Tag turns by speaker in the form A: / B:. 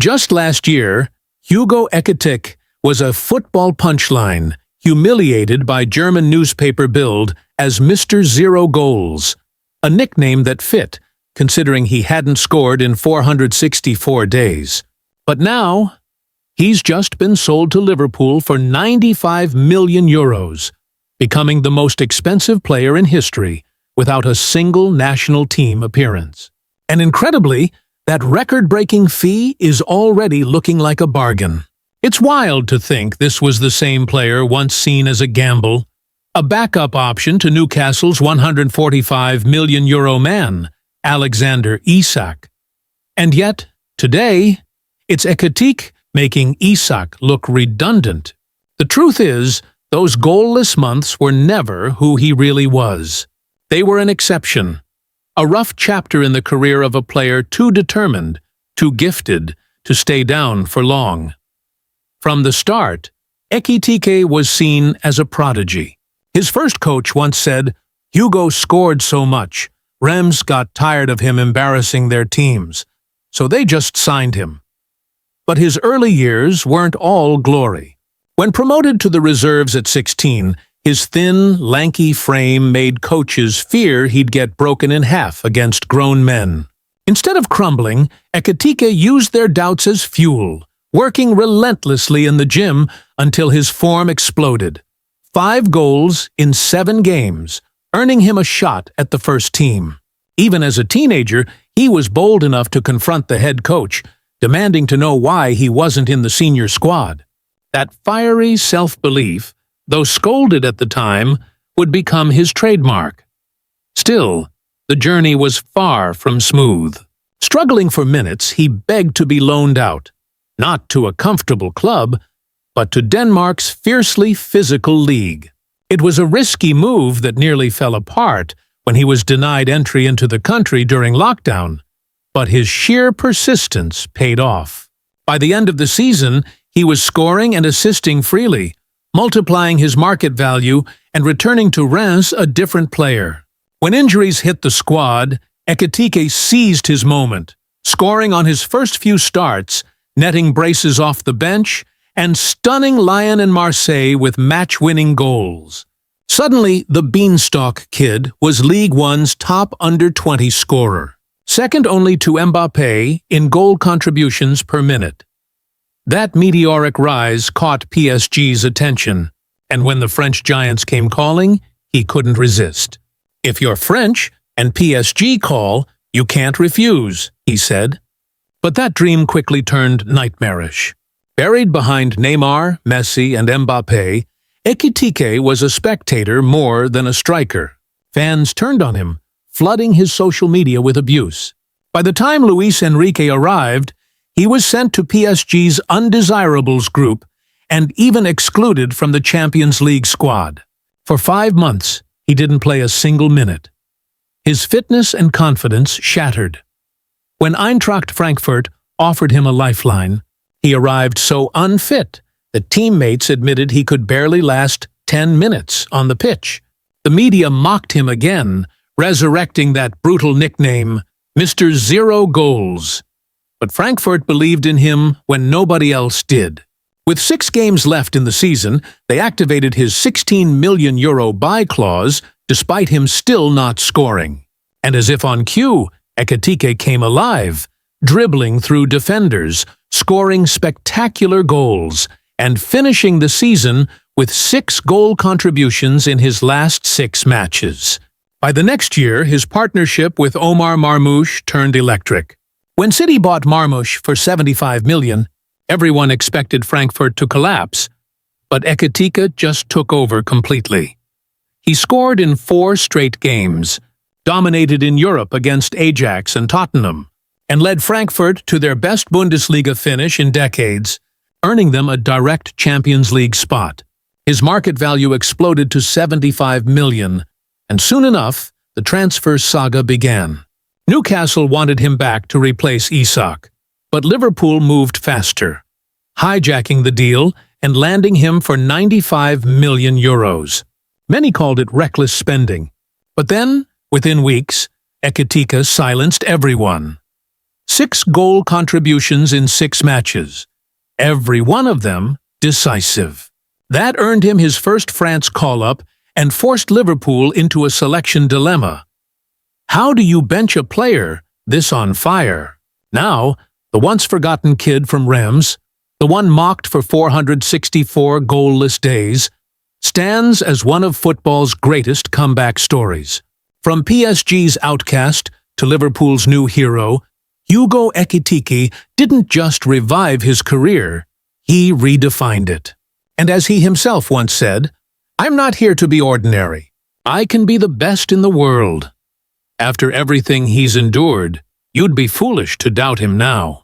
A: Just last year, Hugo Ekitike was a football punchline, humiliated by German newspaper Bild as Mr. Zero Goals, a nickname that fit, considering he hadn't scored in 464 days. But now, he's just been sold to Liverpool for €95 million, becoming the most expensive player in history without a single national team appearance. And incredibly, that record-breaking fee is already looking like a bargain. It's wild to think this was the same player once seen as a gamble, a backup option to Newcastle's €145 million man, Alexander Isak. And yet, today, it's Ekitike making Isak look redundant. The truth is, those goalless months were never who he really was. They were an exception, a rough chapter in the career of a player too determined, too gifted, to stay down for long. From the start, Ekitike was seen as a prodigy. His first coach once said, "Hugo scored so much, Reims got tired of him embarrassing their teams, so they just signed him." But his early years weren't all glory. When promoted to the reserves at 16, his thin, lanky frame made coaches fear he'd get broken in half against grown men. Instead of crumbling, Ekitike used their doubts as fuel, working relentlessly in the gym until his form exploded. 5 goals in 7 games, earning him a shot at the first team. Even as a teenager, he was bold enough to confront the head coach, demanding to know why he wasn't in the senior squad. That fiery self-belief, though scolded at the time, would become his trademark. Still, the journey was far from smooth. Struggling for minutes, he begged to be loaned out, not to a comfortable club, but to Denmark's fiercely physical league. It was a risky move that nearly fell apart when he was denied entry into the country during lockdown, but his sheer persistence paid off. By the end of the season, he was scoring and assisting freely, multiplying his market value and returning to Reims a different player. When injuries hit the squad, Ekitike seized his moment, scoring on his first few starts, netting braces off the bench, and stunning Lyon and Marseille with match-winning goals. Suddenly, the Beanstalk Kid was League One's top under-20 scorer, second only to Mbappé in goal contributions per minute. That meteoric rise caught PSG's attention, and when the French giants came calling, he couldn't resist. "If you're French and PSG call, you can't refuse," he said. But that dream quickly turned nightmarish. Buried behind Neymar, Messi, and Mbappé, Ekitike was a spectator more than a striker. Fans turned on him, flooding his social media with abuse. By the time Luis Enrique arrived, he was sent to PSG's undesirables group and even excluded from the Champions League squad. For 5 months, he didn't play a single minute. His fitness and confidence shattered. When Eintracht Frankfurt offered him a lifeline, he arrived so unfit that teammates admitted he could barely last 10 minutes on the pitch. The media mocked him again, resurrecting that brutal nickname, Mr. Zero Goals. But Frankfurt believed in him when nobody else did. With 6 games left in the season, they activated his €16 million buy clause, despite him still not scoring. And as if on cue, Ekitike came alive, dribbling through defenders, scoring spectacular goals, and finishing the season with 6 goal contributions in his last 6 matches. By the next year, his partnership with Omar Marmoush turned electric. When City bought Marmoush for €75 million, everyone expected Frankfurt to collapse, but Ekitike just took over completely. He scored in 4 straight games, dominated in Europe against Ajax and Tottenham, and led Frankfurt to their best Bundesliga finish in decades, earning them a direct Champions League spot. His market value exploded to €75 million, and soon enough, the transfer saga began. Newcastle wanted him back to replace Isak, but Liverpool moved faster, hijacking the deal and landing him for €95 million. Many called it reckless spending, but then, within weeks, Ekitike silenced everyone. 6 goal contributions in 6 matches, every one of them decisive. That earned him his first France call-up and forced Liverpool into a selection dilemma. How do you bench a player this on fire? Now, the once-forgotten kid from Reims, the one mocked for 464 goalless days, stands as one of football's greatest comeback stories. From PSG's outcast to Liverpool's new hero, Hugo Ekitike didn't just revive his career, he redefined it. And as he himself once said, "I'm not here to be ordinary. I can be the best in the world." After everything he's endured, you'd be foolish to doubt him now.